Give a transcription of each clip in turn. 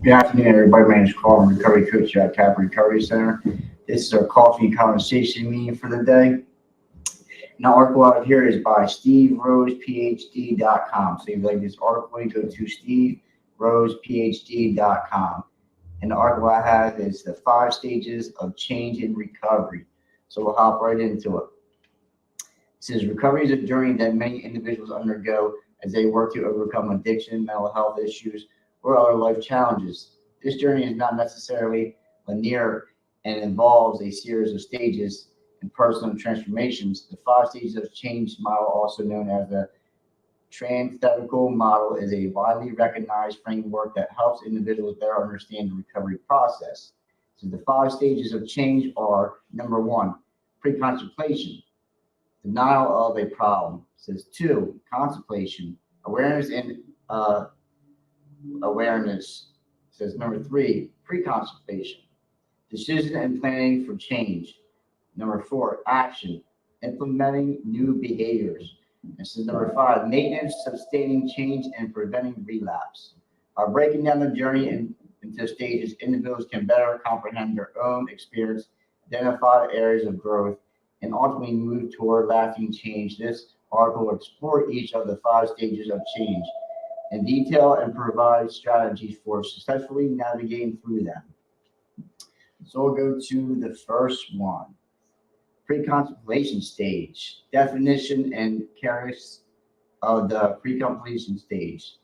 Good afternoon, everybody. My name is Carl. I'm a recovery coach here at Cap Recovery Center. This is our coffee and conversation meeting for the day. And the article out here is by SteveRosePhD.com. So if you like this article, you go to SteveRosePhD.com. And the article I have is the 5 stages of change in recovery. So we'll hop right into it. It says recovery is a journey that many individuals undergo as they work to overcome addiction, mental health issues, or other life challenges. This journey is not necessarily linear and involves a series of stages and personal transformations. The 5 stages of change model, also known as the Transthetical model, is a widely recognized framework that helps individuals better understand the recovery process. So the 5 stages of change are: number one, pre-contemplation, denial of a problem. It says two, contemplation, awareness and awareness. It says number three, pre-contemplation, decision and planning for change. Number four, action, implementing new behaviors. This is number five, maintenance, sustaining change, and preventing relapse. By breaking down the journey into stages, individuals can better comprehend their own experience, identify areas of growth, and ultimately move toward lasting change. This article will explore each of the 5 stages of change in detail and provide strategies for successfully navigating through them. So we'll go to the first one, pre-contemplation stage. Definition and characteristics of the pre-contemplation stage.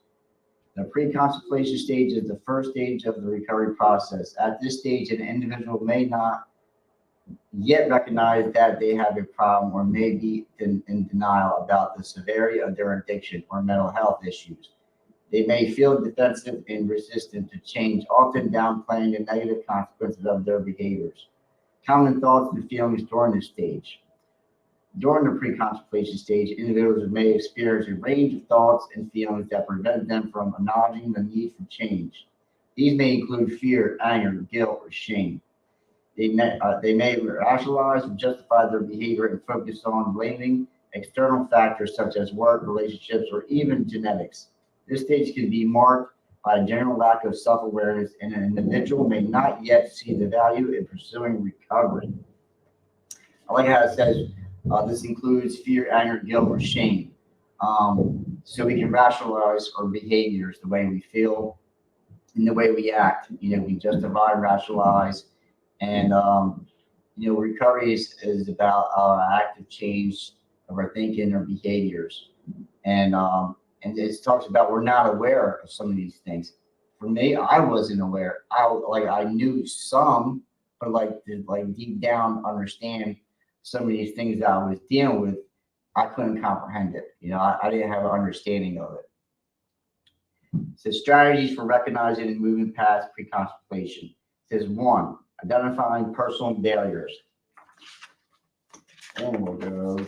The pre-contemplation stage is the first stage of the recovery process. At this stage, an individual may not yet recognize that they have a problem or may be in denial about the severity of their addiction or mental health issues. They may feel defensive and resistant to change, often downplaying the negative consequences of their behaviors. Common thoughts and feelings during this stage. During the pre-contemplation stage, individuals may experience a range of thoughts and feelings that prevent them from acknowledging the need for change. These may include fear, anger, guilt, or shame. They may rationalize and justify their behavior and focus on blaming external factors such as work, relationships, or even genetics. This stage can be marked by a general lack of self-awareness, and an individual may not yet see the value in pursuing recovery. I like how it says this includes fear, anger, guilt, or shame. So we can rationalize our behaviors, the way we feel, and the way we act. We justify, rationalize, and recovery is about active change of our thinking or behaviors. And it talks about we're not aware of some of these things. For me, I wasn't aware. I knew some, but to deep down understand some of these things that I was dealing with, I couldn't comprehend it. I didn't have an understanding of it. So strategies for recognizing and moving past pre-contemplation. It says one, identifying personal barriers. And we'll go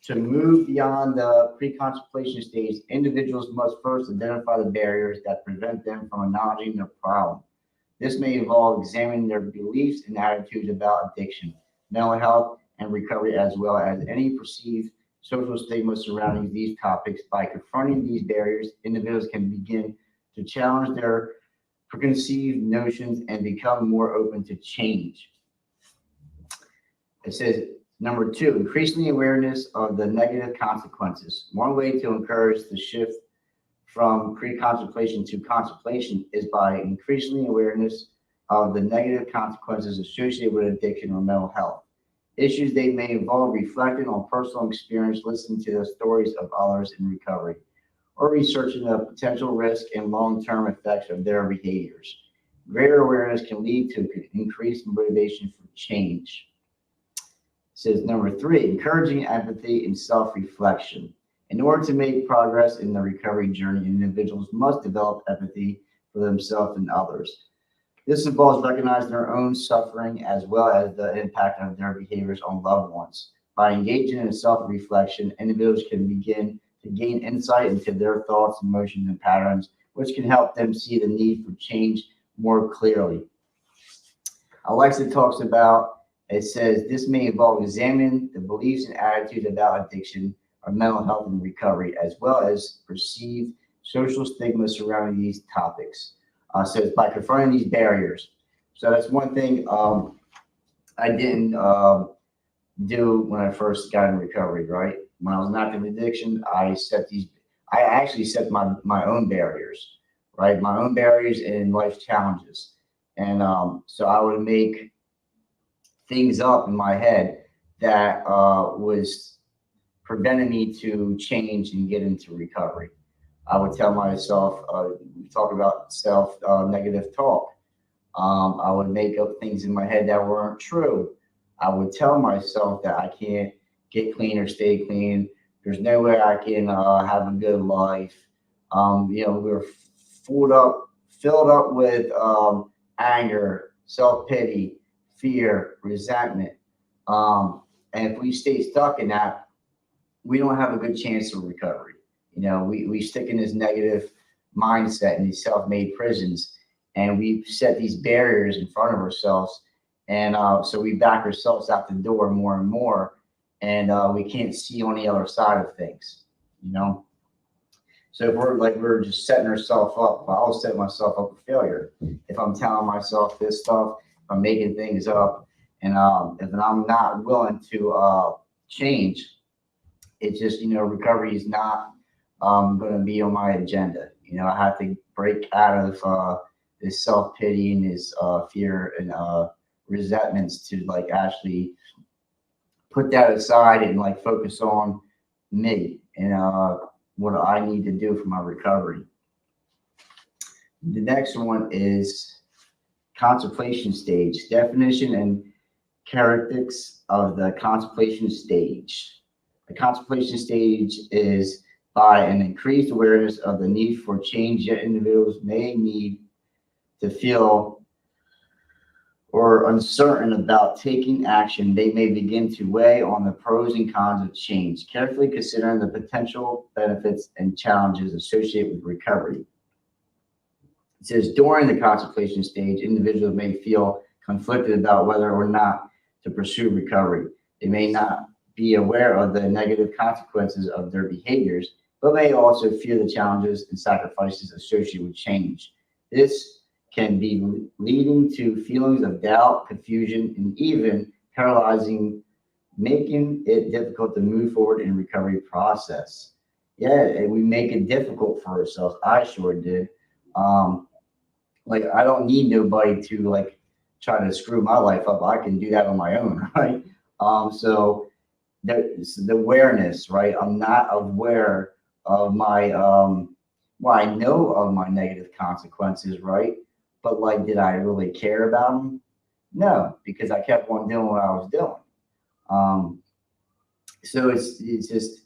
to move beyond the pre-contemplation stage, individuals must first identify the barriers that prevent them from acknowledging their problem. This may involve examining their beliefs and attitudes about addiction, mental health, and recovery, as well as any perceived social stigma surrounding these topics. By confronting these barriers, individuals can begin to challenge their preconceived notions and become more open to change. It says, number two, increasing the awareness of the negative consequences. One way to encourage the shift from pre-contemplation to contemplation is by increasing the awareness of the negative consequences associated with addiction or mental health. Issues they may involve reflecting on personal experience, listening to the stories of others in recovery, or researching the potential risk and long-term effects of their behaviors. Greater awareness can lead to increased motivation for change. Says number three, encouraging empathy and self-reflection. In order to make progress in the recovery journey, individuals must develop empathy for themselves and others. This involves recognizing their own suffering as well as the impact of their behaviors on loved ones. By engaging in self-reflection, individuals can begin to gain insight into their thoughts, emotions, and patterns, which can help them see the need for change more clearly. Alexa talks about, it says, this may involve examining the beliefs and attitudes about addiction or mental health and recovery, as well as perceived social stigma surrounding these topics. Says by confronting these barriers. So that's one thing I didn't do when I first got in recovery, right? When I was in active addiction, I actually set my own barriers, right? My own barriers and life challenges. And so I would make things up in my head that was preventing me to change and get into recovery. I would tell myself, we talk about self negative talk. I would make up things in my head that weren't true. I would tell myself that I can't get clean or stay clean. There's no way I can have a good life. We were filled up with anger, self pity, fear, resentment. And if we stay stuck in that, we don't have a good chance of recovery. We stick in this negative mindset in these self-made prisons, and we set these barriers in front of ourselves. And so we back ourselves out the door more and more, and we can't see on the other side of things. So if we're just setting ourselves up, I'll set myself up for failure. If I'm telling myself this stuff, if I'm making things up, and if I'm not willing to change, it's just, recovery is not going to be on my agenda. I have to break out of this self-pity and this fear and resentments to actually put that aside and focus on me and what I need to do for my recovery. The next one is contemplation stage. Definition and characteristics of the contemplation stage. The contemplation stage is by an increased awareness of the need for change that individuals may need to feel or uncertain about taking action. They may begin to weigh on the pros and cons of change, carefully considering the potential benefits and challenges associated with recovery. It says during the contemplation stage, individuals may feel conflicted about whether or not to pursue recovery. They may not be aware of the negative consequences of their behaviors, but may also fear the challenges and sacrifices associated with change. This can be leading to feelings of doubt, confusion, and even paralyzing, making it difficult to move forward in the recovery process. Yeah, and we make it difficult for ourselves. I sure did. I don't need nobody to try to screw my life up. I can do that on my own, right? So the awareness, right? I'm not aware of my I know of my negative consequences, right? But did I really care about them? No, because I kept on doing what I was doing. So it's just,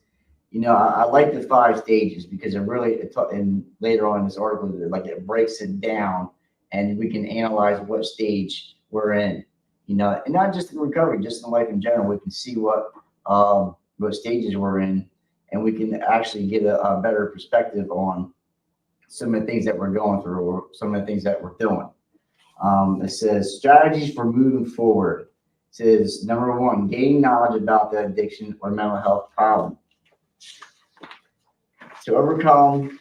I like the 5 stages because and later on in this article, it breaks it down and we can analyze what stage we're in, and not just in recovery, just in life in general. We can see what stages we're in, and we can actually get a better perspective on some of the things that we're going through or some of the things that we're doing. It says strategies for moving forward. It says number 1, gain knowledge about the addiction or mental health problem. To overcome,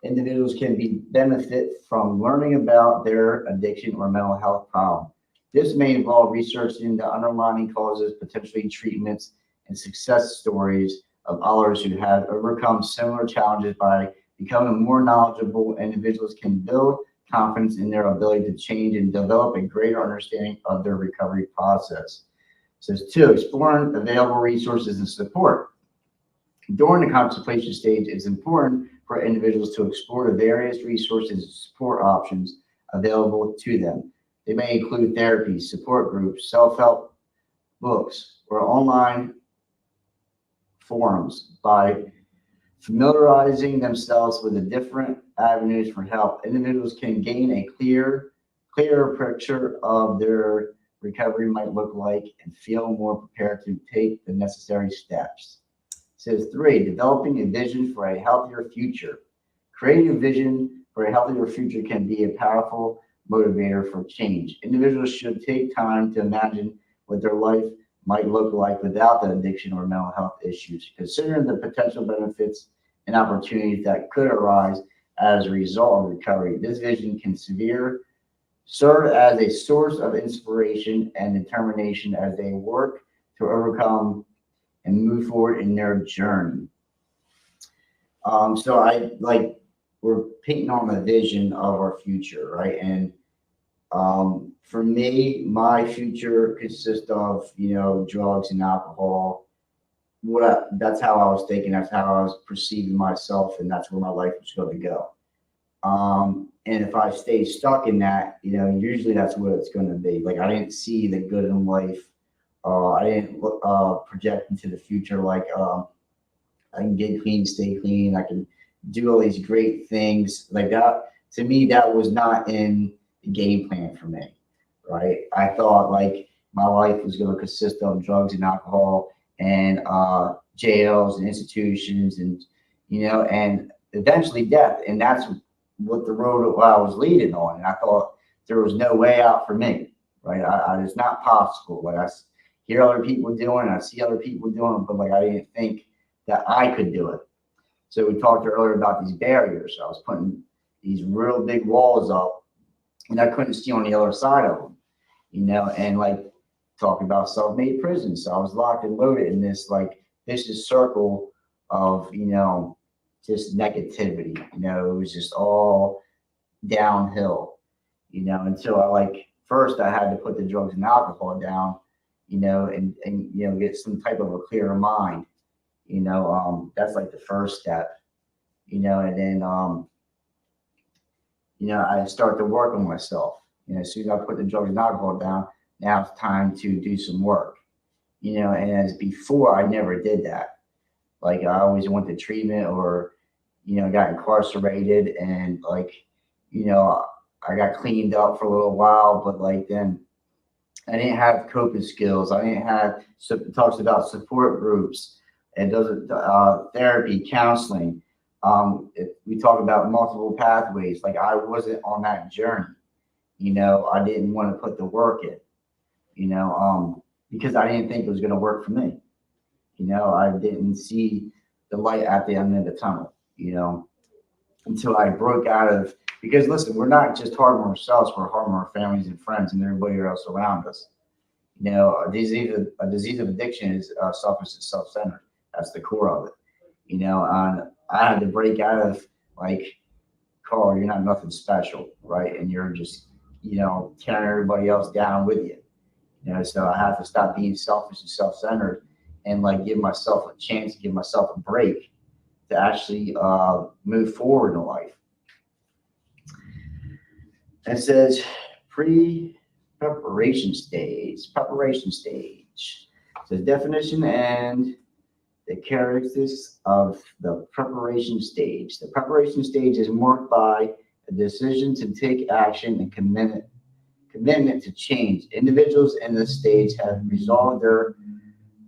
individuals can benefit from learning about their addiction or mental health problem. This may involve researching the underlying causes, potentially treatments, and success stories of others who have overcome similar challenges. By becoming more knowledgeable, individuals can build confidence in their ability to change and develop a greater understanding of their recovery process. It says 2, exploring available resources and support. During the contemplation stage, it's important for individuals to explore the various resources and support options available to them. They may include therapies, support groups, self-help books, or online forums. By familiarizing themselves with the different avenues for help, individuals can gain a clearer picture of their recovery might look like and feel more prepared to take the necessary steps. It says 3, developing a vision for a healthier future. Creating a vision for a healthier future can be a powerful motivator for change. Individuals should take time to imagine what their life might look like without the addiction or mental health issues, considering the potential benefits and opportunities that could arise as a result of recovery. This vision can serve as a source of inspiration and determination as they work to overcome and move forward in their journey. So I like we're painting on the vision of our future, right? And for me, my future consists of drugs and alcohol. That's how I was thinking. That's how I was perceiving myself, and that's where my life was going to go. And if I stay stuck in that, usually that's what it's going to be. Like I didn't see the good in life. I didn't project into the future like I can get clean, stay clean. I can do all these great things like that. To me, that was not in the game plan for me, right? I thought like my life was going to consist of drugs and alcohol and jails and institutions and eventually death. And that's what the road I was leading on. And I thought there was no way out for me, right? It's not possible. Like I hear other people doing, I see other people doing, but like I didn't think that I could do it. So we talked earlier about these barriers. I was putting these real big walls up, and I couldn't see on the other side of them, and like talking about self-made prisons. So I was locked and loaded in this like vicious circle of, just negativity. It was just all downhill, until first I had to put the drugs and alcohol down, and get some type of a clearer mind. That's like the first step, and then, I start to work on myself. As soon as I put the drugs and alcohol down, now it's time to do some work, and as before, I never did that. Like I always went to treatment or, got incarcerated and I got cleaned up for a little while, but then I didn't have coping skills. I didn't have, so it talks about support groups and does therapy, counseling. We talk about multiple pathways. Like I wasn't on that journey. I didn't want to put the work in, because I didn't think it was going to work for me. I didn't see the light at the end of the tunnel, until I broke out of, because listen, we're not just harming ourselves, we're harming our families and friends and everybody else around us. A disease of addiction is selfish and self-centered. That's the core of it. And I had to break out of like, Carl, you're not nothing special, right? And you're just, carrying everybody else down with you. So I have to stop being selfish and self-centered and give myself a chance, give myself a break to actually move forward in life. It says preparation stage. So definition and the characteristics of the preparation stage. The preparation stage is marked by a decision to take action and commitment to change. Individuals in this stage have resolved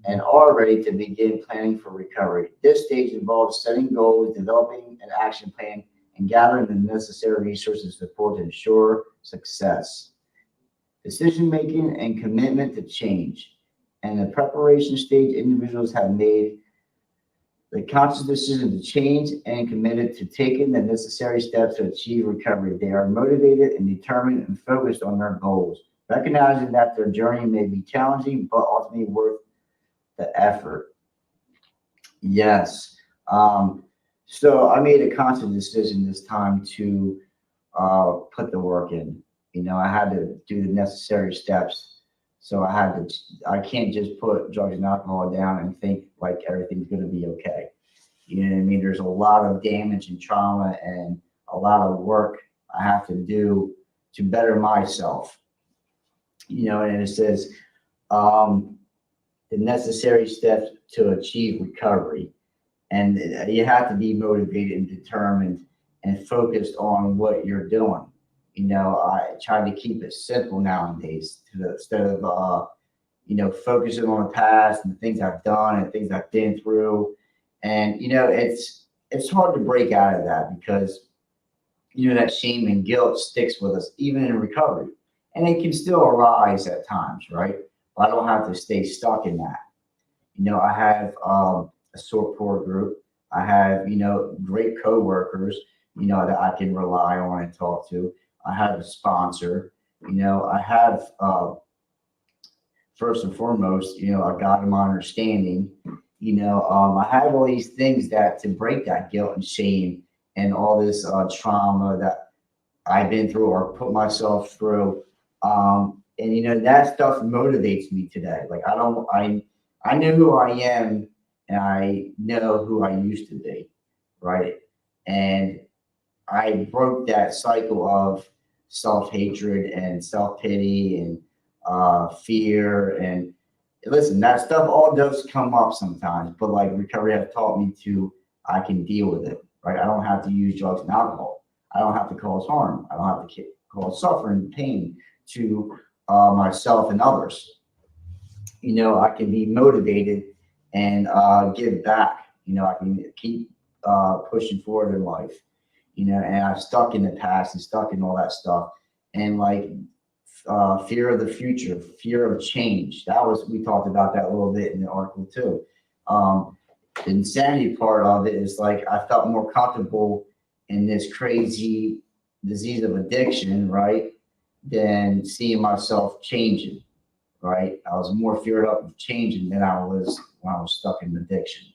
and are ready to begin planning for recovery. This stage involves setting goals, developing an action plan, and gathering the necessary resources and support to ensure success. Decision making and commitment to change. And the preparation stage, individuals have made the conscious decision to change and committed to taking the necessary steps to achieve recovery. They are motivated and determined and focused on their goals, recognizing that their journey may be challenging, but ultimately worth the effort. Yes. So I made a conscious decision this time to put the work in. I had to do the necessary steps. So I can't just put drugs and alcohol down and think like everything's going to be okay. You know what I mean? There's a lot of damage and trauma and a lot of work I have to do to better myself. And it says the necessary steps to achieve recovery. And you have to be motivated and determined and focused on what you're doing. I try to keep it simple nowadays instead of, focusing on the past and the things I've done and things I've been through. And, it's hard to break out of that because, that shame and guilt sticks with us even in recovery. And it can still arise at times, right? But I don't have to stay stuck in that. I have a support group. I have, great coworkers. that I can rely on and talk to. I have a sponsor. I have, first and foremost, a God of my understanding. I have all these things that to break that guilt and shame and all this trauma that I've been through or put myself through. And that stuff motivates me today. Like I know who I am and I know who I used to be, right? And I broke that cycle of self-hatred and self-pity and fear. And listen, that stuff all does come up sometimes, but like recovery has taught me I can deal with it, right? I don't have to use drugs and alcohol. I don't have to cause harm. I don't have to cause suffering, pain to myself and others. I can be motivated and give back. I can keep pushing forward in life. And I've stuck in the past and stuck in all that stuff. And like fear of the future, fear of change. We talked about that a little bit in the article too. The insanity part of it is like I felt more comfortable in this crazy disease of addiction, right, than seeing myself changing, right? I was more feared of changing than I was when I was stuck in addiction.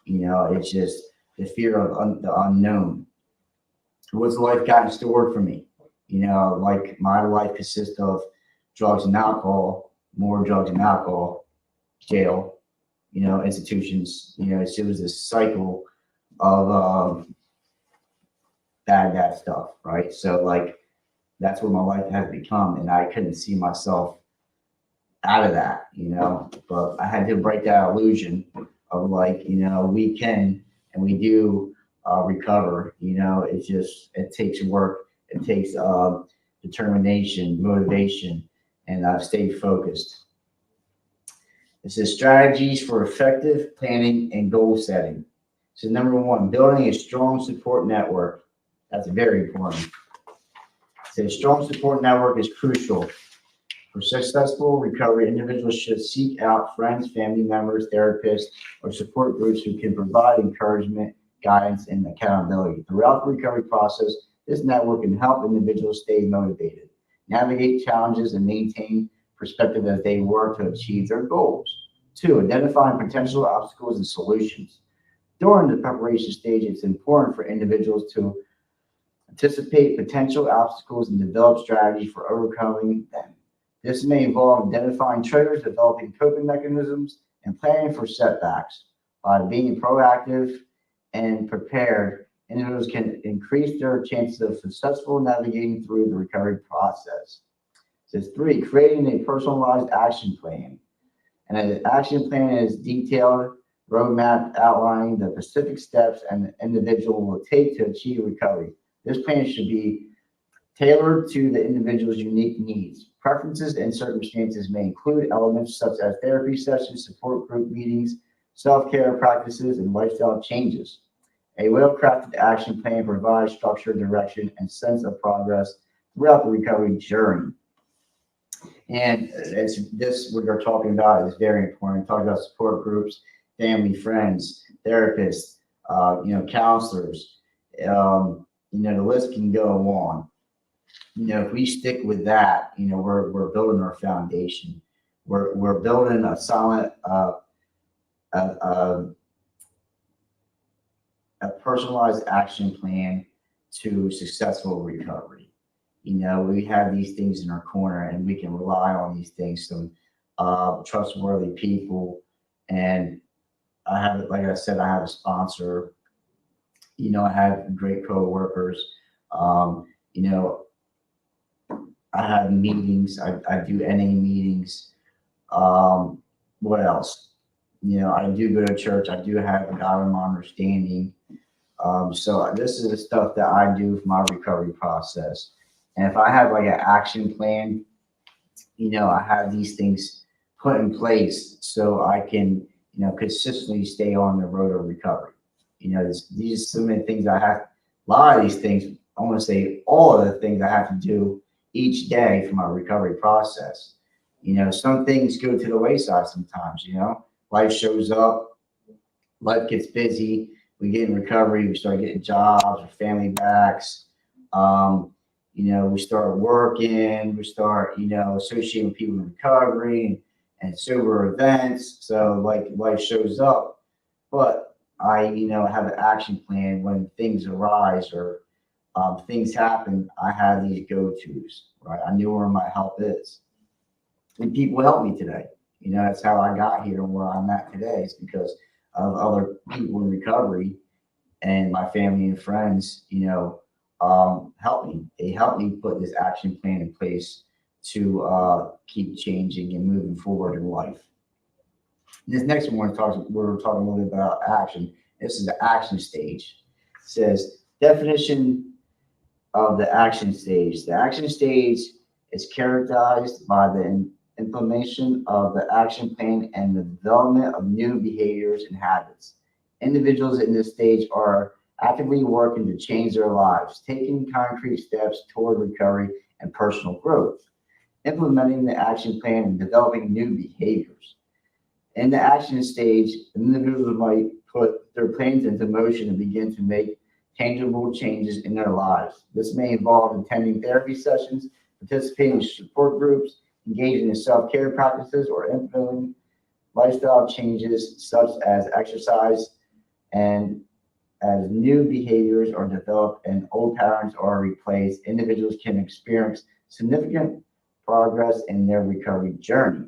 It's just the fear of the unknown. What's life got in store for me? Like my life consists of drugs and alcohol, more drugs and alcohol, jail, institutions. It was this cycle of bad stuff, right? So like that's what my life has become, and I couldn't see myself out of that, But I had to break that illusion of like, we can and we do recover. It takes work, it takes determination, motivation, and stay focused. It says strategies for effective planning and goal setting. So number one, building a strong support network. That's very important. It says strong support network is crucial. For successful recovery, individuals should seek out friends, family members, therapists, or support groups who can provide encouragement, guidance, and accountability. Throughout the recovery process, this network can help individuals stay motivated, navigate challenges, and maintain perspective as they work to achieve their goals. Two, identifying potential obstacles and solutions. During the preparation stage, it's important for individuals to anticipate potential obstacles and develop strategies for overcoming them. This may involve identifying triggers, developing coping mechanisms, and planning for setbacks. By being proactive and prepared, individuals can increase their chances of successful navigating through the recovery process. It says three, creating a personalized action plan. And an action plan is detailed roadmap outlining the specific steps an individual will take to achieve recovery. This plan should be tailored to the individual's unique needs. Preferences and circumstances may include elements such as therapy sessions, support group meetings, self-care practices, and lifestyle changes. A well-crafted action plan provides structure, direction, and sense of progress throughout the recovery journey. And what they're talking about is very important. Talking about support groups, family, friends, therapists, counselors. The list can go on. If we stick with that, we're building our foundation. We're building a solid, a personalized action plan to successful recovery. We have these things in our corner, and we can rely on these things, some trustworthy people. And like I said, I have a sponsor. I have great coworkers. I have meetings. I do NA meetings. What else? I do go to church. I do have a God of my understanding. So this is the stuff that I do for my recovery process. And if I have like an action plan, I have these things put in place so I can, consistently stay on the road of recovery. These so many things I have. A lot of these things, I want to say all of the things I have to do each day for my recovery process. Some things go to the wayside sometimes. Life shows up, life gets busy, we get in recovery, we start getting jobs, or family backs. We start working, we start, associating with people in recovery and sober events. So like life shows up, but I, have an action plan when things arise or things happen. I have these go-tos, right? I knew where my help is, and people help me today. That's how I got here and where I'm at today is because of other people in recovery and my family and friends, help me. They help me put this action plan in place to keep changing and moving forward in life. This next one we're talking a little bit about action. This is the action stage. It says definition of the action stage. The action stage is characterized by the implementation of the action plan and the development of new behaviors and habits. Individuals in this stage are actively working to change their lives, taking concrete steps toward recovery and personal growth, implementing the action plan and developing new behaviors. In the action stage, individuals might put their plans into motion and begin to make tangible changes in their lives. This may involve attending therapy sessions, participating in support groups, engaging in self-care practices, or implementing lifestyle changes such as exercise. And as new behaviors are developed and old patterns are replaced, individuals can experience significant progress in their recovery journey.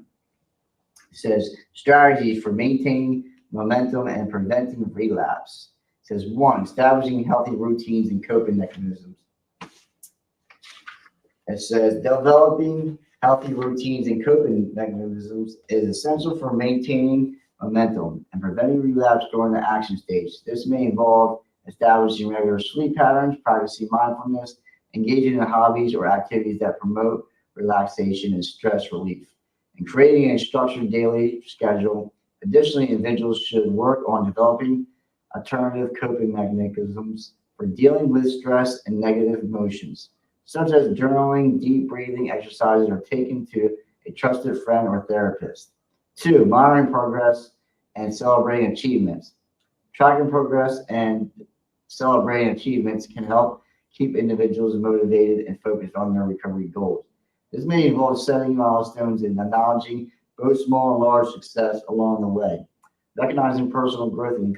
It says strategies for maintaining momentum and preventing relapse. It says one, establishing healthy routines and coping mechanisms. It says developing healthy routines and coping mechanisms is essential for maintaining momentum and preventing relapse during the action stage. This may involve establishing regular sleep patterns, practicing mindfulness, engaging in hobbies or activities that promote relaxation and stress relief, and creating a structured daily schedule. Additionally, individuals should work on developing alternative coping mechanisms for dealing with stress and negative emotions, such as journaling, deep breathing exercises, or taking to a trusted friend or therapist. Two, monitoring progress and celebrating achievements. Tracking progress and celebrating achievements can help keep individuals motivated and focused on their recovery goals. This may involve setting milestones and acknowledging both small and large success along the way. Recognizing personal growth and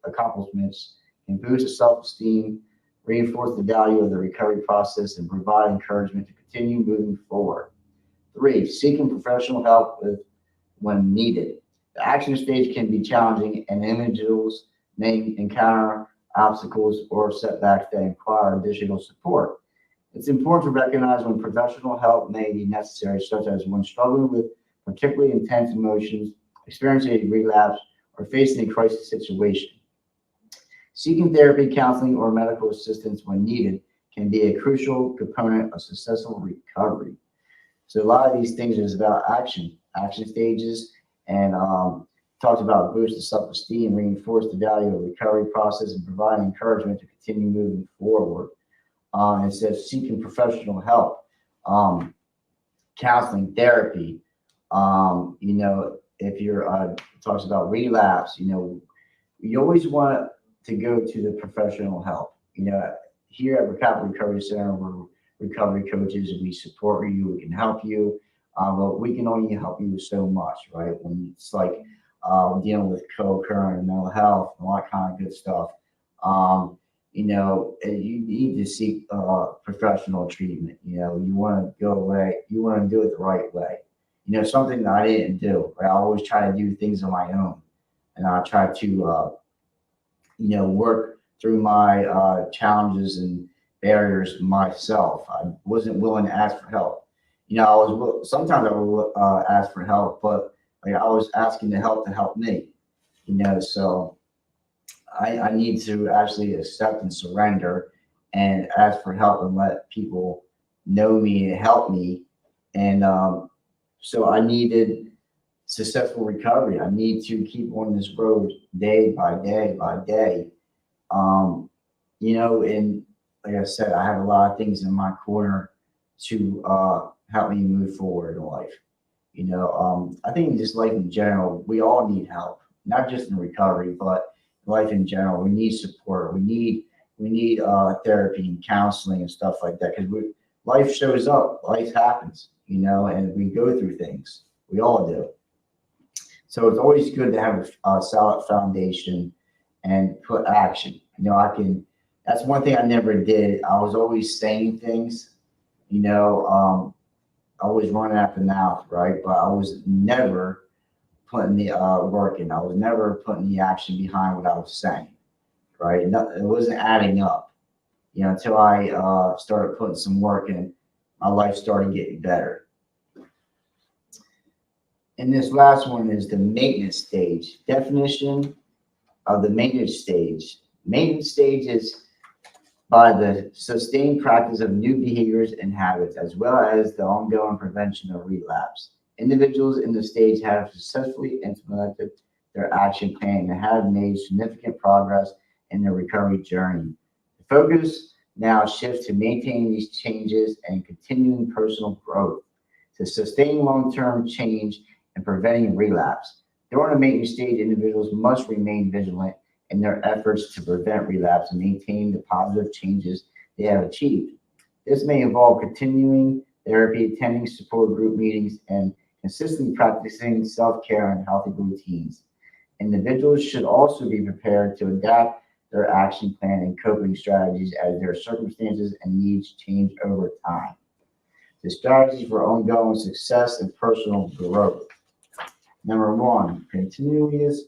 accomplishments can boost self-esteem, reinforce the value of the recovery process, and provide encouragement to continue moving forward. Three, seeking professional help when needed. The action stage can be challenging, and individuals may encounter obstacles or setbacks that require additional support. It's important to recognize when professional help may be necessary, such as when struggling with particularly intense emotions, experiencing a relapse, or facing a crisis situation. Seeking therapy, counseling, or medical assistance when needed can be a crucial component of successful recovery. So a lot of these things is about action stages, and talks about boost the self-esteem, reinforce the value of the recovery process, and provide encouragement to continue moving forward. It says seeking professional help, counseling, therapy. If you're talks about relapse, you always want to go to the professional help. Here at Recap Recovery Center, we're recovery coaches and we support you. We can help you, but we can only help you so much, right? When it's like dealing with co-occurring and mental health and all that kind of good stuff. You need to seek professional treatment. You want to go away. You want to do it the right way. Something that I didn't do. Right? I always try to do things on my own, and I try to, work through my challenges and barriers myself. I wasn't willing to ask for help. Sometimes I would ask for help, but like I was asking the help to help me. So I need to actually accept and surrender and ask for help and let people know me and help me. And so I needed successful recovery. I need to keep on this road day by day by day. And like I said, I have a lot of things in my corner to help me move forward in life. I think in just life in general, we all need help, not just in recovery, but life in general. We need support. We need therapy and counseling and stuff like that because life shows up, life happens, and we go through things. We all do. So it's always good to have a solid foundation and put action. That's one thing I never did. I was always saying things, always running after the mouth, right? But I was never putting the work in. I was never putting the action behind what I was saying, right? It wasn't adding up, until I started putting some work in. My life started getting better. And this last one is the maintenance stage. Definition of the maintenance stage. Maintenance stage is by the sustained practice of new behaviors and habits, as well as the ongoing prevention of relapse. Individuals in the stage have successfully implemented their action plan and have made significant progress in their recovery journey. The focus now shifts to maintaining these changes and continuing personal growth to sustain long-term change and preventing relapse. During the maintenance stage, individuals must remain vigilant in their efforts to prevent relapse and maintain the positive changes they have achieved. This may involve continuing therapy, attending support group meetings, and consistently practicing self-care and healthy routines. Individuals should also be prepared to adapt their action plan and coping strategies as their circumstances and needs change over time. The strategies for ongoing success and personal growth. Number one, continuous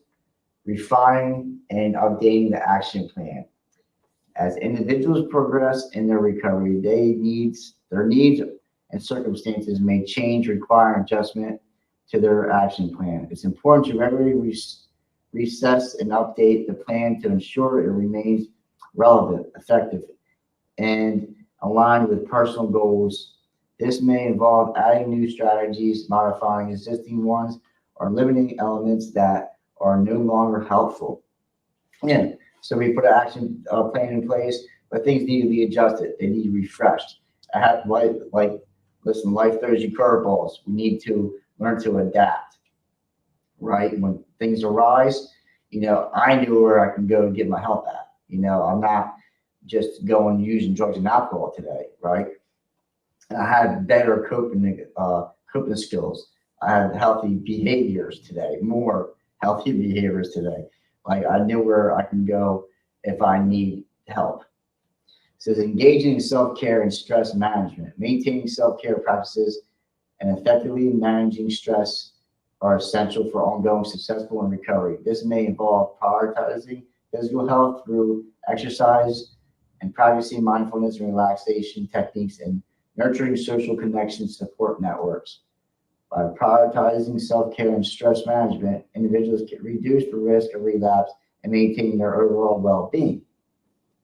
refining and updating the action plan. As individuals progress in their recovery, their needs and circumstances may change, requiring adjustment to their action plan. It's important to regularly recess and update the plan to ensure it remains relevant, effective, and aligned with personal goals. This may involve adding new strategies, modifying existing ones, or limiting elements that are no longer helpful. Yeah, so we put an action plan in place, but things need to be adjusted. They need to be refreshed. I have listen, life throws you curveballs. We need to learn to adapt, right? When things arise, I knew where I can go and get my help at. I'm not just going using drugs and alcohol today, right? And I had better coping skills. I had healthy behaviors today, more healthy behaviors today. Like I knew where I can go if I need help. It says engaging in self-care and stress management, maintaining self-care practices and effectively managing stress are essential for ongoing successful and recovery. This may involve prioritizing physical health through exercise and practicing mindfulness and relaxation techniques and nurturing social connections support networks. By prioritizing self-care and stress management, individuals can reduce the risk of relapse and maintain their overall well-being.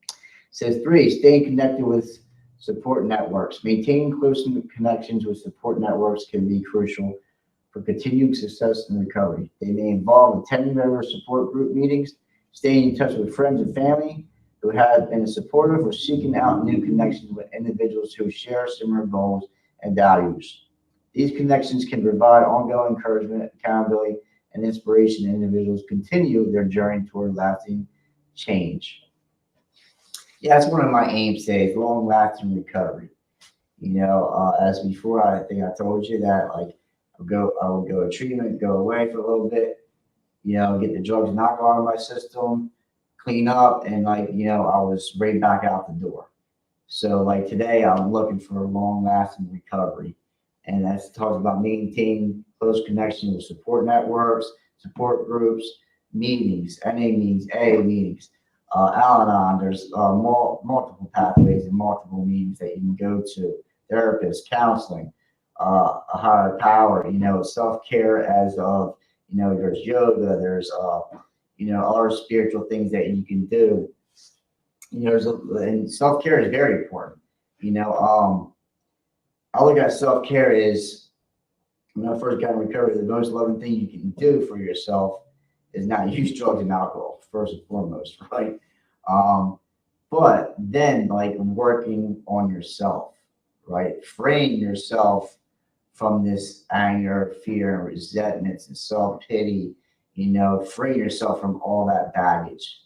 It says three, staying connected with support networks. Maintaining close connections with support networks can be crucial for continued success and recovery. They may involve attending regular support group meetings, staying in touch with friends and family who have been supportive, or seeking out new connections with individuals who share similar goals and values. These connections can provide ongoing encouragement, accountability, and inspiration as individuals continue their journey toward lasting change. Yeah, that's one of my aims today, is long-lasting recovery. As before, I think I told you that I would go to treatment, go away for a little bit, get the drugs and alcohol out of my system, clean up, and I was right back out the door. So today, I'm looking for a long-lasting recovery. And that talks about maintaining close connection with support networks, support groups, meetings, NA meetings, AA meetings, Al-Anon. There's multiple pathways and multiple meetings that you can go to, therapists, counseling, a higher power, self-care as of, there's yoga, there's, other spiritual things that you can do. And self-care is very important. I look at self-care is, when I first got in recovery, the most loving thing you can do for yourself is not use drugs and alcohol, first and foremost, right? But then working on yourself, right? Freeing yourself from this anger, fear, and resentments and self-pity freeing yourself from all that baggage.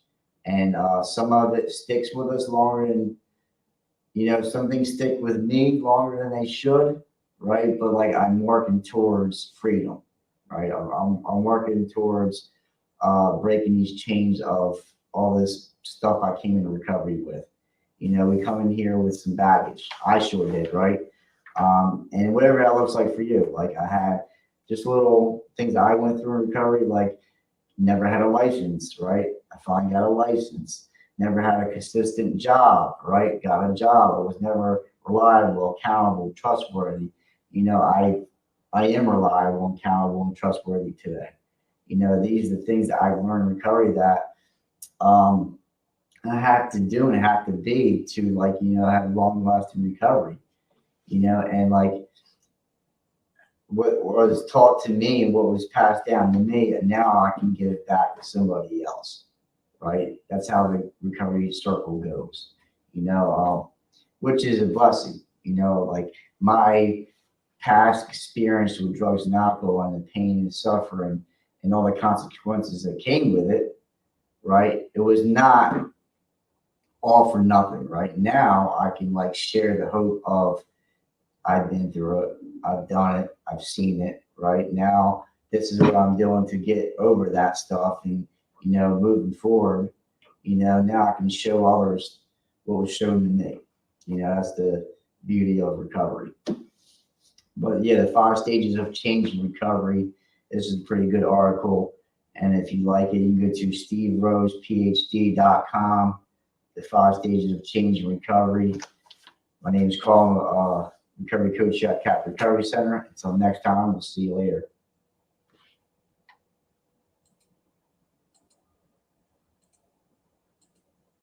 And some of it sticks with us longer than, some things stick with me longer than they should, right? But like I'm working towards freedom, right? I'm working towards breaking these chains of all this stuff I came into recovery with. We come in here with some baggage. I sure did, right? And whatever that looks like for you. Like I had just little things that I went through in recovery, like never had a license, right? I finally got a license. Never had a consistent job, right? Got a job. I was never reliable, accountable, trustworthy. I am reliable, accountable, and trustworthy today. These are the things that I've learned in recovery that I have to do and have to be to have long lasting recovery. And like what was taught to me and what was passed down to me, and now I can give it back to somebody else, right? That's how the recovery circle goes, which is a blessing, like my past experience with drugs and alcohol and the pain and suffering and all the consequences that came with it, right? It was not all for nothing, right? Now I can share the hope of I've been through it, I've done it, I've seen it, right? Now this is what I'm doing to get over that stuff and moving forward, now I can show others what was shown to me. That's the beauty of recovery. But yeah, the 5 stages of change and recovery. This is a pretty good article. And if you like it, you can go to steverosephd.com, the 5 stages of change and recovery. My name is Carl, recovery coach at Cap Recovery Center. Until next time, we'll see you later.